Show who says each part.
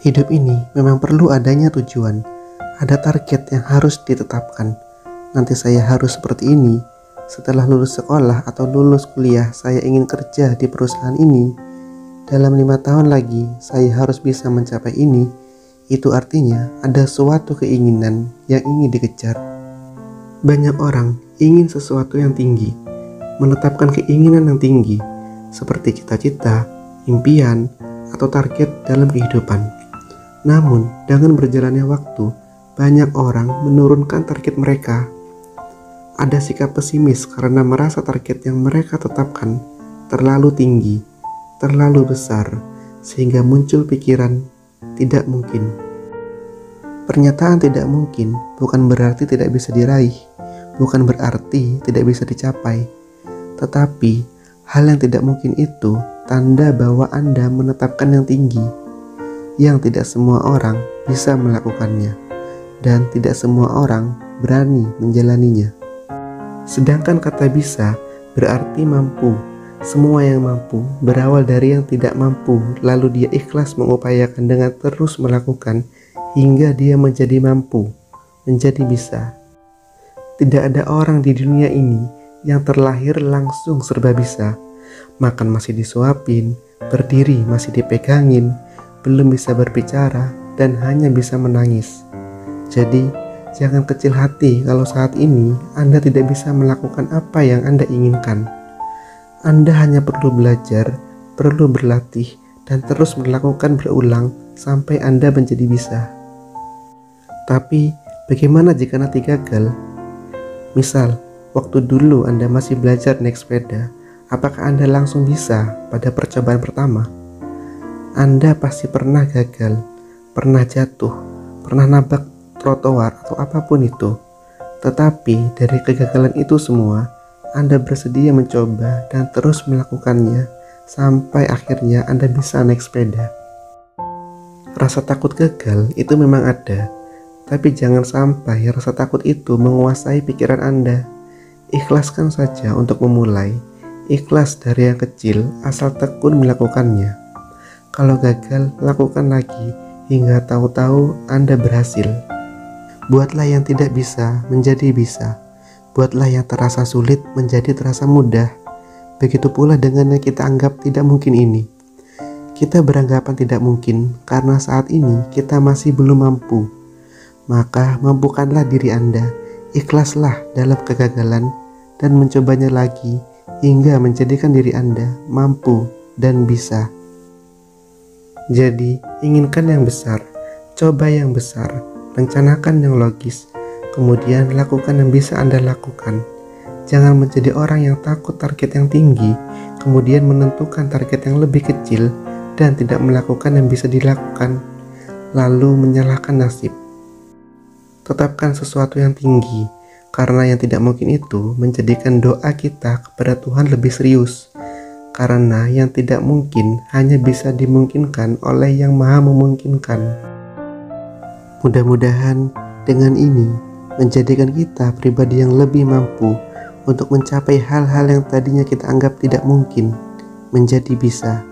Speaker 1: Hidup ini memang perlu adanya tujuan, ada target yang harus ditetapkan. Nanti saya harus seperti ini, setelah lulus sekolah atau lulus kuliah saya ingin kerja di perusahaan ini. Dalam 5 tahun lagi saya harus bisa mencapai ini. Itu artinya ada suatu keinginan yang ingin dikejar. Banyak orang ingin sesuatu yang tinggi, menetapkan keinginan yang tinggi, seperti cita-cita, impian, atau target dalam kehidupan. Namun, dengan berjalannya waktu, banyak orang menurunkan target mereka. Ada sikap pesimis karena merasa target yang mereka tetapkan terlalu tinggi, terlalu besar, sehingga muncul pikiran tidak mungkin. Pernyataan tidak mungkin bukan berarti tidak bisa diraih, bukan berarti tidak bisa dicapai. Tetapi, hal yang tidak mungkin itu tanda bahwa Anda menetapkan yang tinggi, yang tidak semua orang bisa melakukannya, dan tidak semua orang berani menjalaninya. Sedangkan kata bisa berarti mampu. Semua yang mampu berawal dari yang tidak mampu, lalu dia ikhlas mengupayakan dengan terus melakukan hingga dia menjadi mampu, menjadi bisa. Tidak ada orang di dunia ini yang terlahir langsung serba bisa. Makan masih disuapin, berdiri masih dipegangin, belum bisa berbicara, dan hanya bisa menangis. Jadi, jangan kecil hati kalau saat ini Anda tidak bisa melakukan apa yang Anda inginkan. Anda hanya perlu belajar, perlu berlatih, dan terus melakukan berulang sampai Anda menjadi bisa. Tapi, bagaimana jika nanti gagal? Misal, waktu dulu Anda masih belajar naik sepeda, apakah Anda langsung bisa pada percobaan pertama? Anda pasti pernah gagal, pernah jatuh, pernah nabrak trotoar atau apapun itu. Tetapi dari kegagalan itu semua, Anda bersedia mencoba dan terus melakukannya sampai akhirnya Anda bisa naik sepeda. Rasa takut gagal itu memang ada, tapi jangan sampai rasa takut itu menguasai pikiran Anda. Ikhlaskan saja untuk memulai, ikhlas dari yang kecil asal tekun melakukannya. Kalau gagal, lakukan lagi hingga tahu-tahu Anda berhasil. Buatlah yang tidak bisa menjadi bisa. Buatlah yang terasa sulit menjadi terasa mudah. Begitu pula dengan yang kita anggap tidak mungkin ini. Kita beranggapan tidak mungkin karena saat ini kita masih belum mampu. Maka mampukanlah diri Anda, ikhlaslah dalam kegagalan dan mencobanya lagi hingga menjadikan diri Anda mampu dan bisa. Jadi, inginkan yang besar, coba yang besar, rencanakan yang logis, kemudian lakukan yang bisa Anda lakukan. Jangan menjadi orang yang takut target yang tinggi, kemudian menentukan target yang lebih kecil dan tidak melakukan yang bisa dilakukan, lalu menyalahkan nasib. Tetapkan sesuatu yang tinggi, karena yang tidak mungkin itu menjadikan doa kita kepada Tuhan lebih serius. Karena yang tidak mungkin hanya bisa dimungkinkan oleh Yang Maha Memungkinkan. Mudah-mudahan dengan ini menjadikan kita pribadi yang lebih mampu untuk mencapai hal-hal yang tadinya kita anggap tidak mungkin menjadi bisa.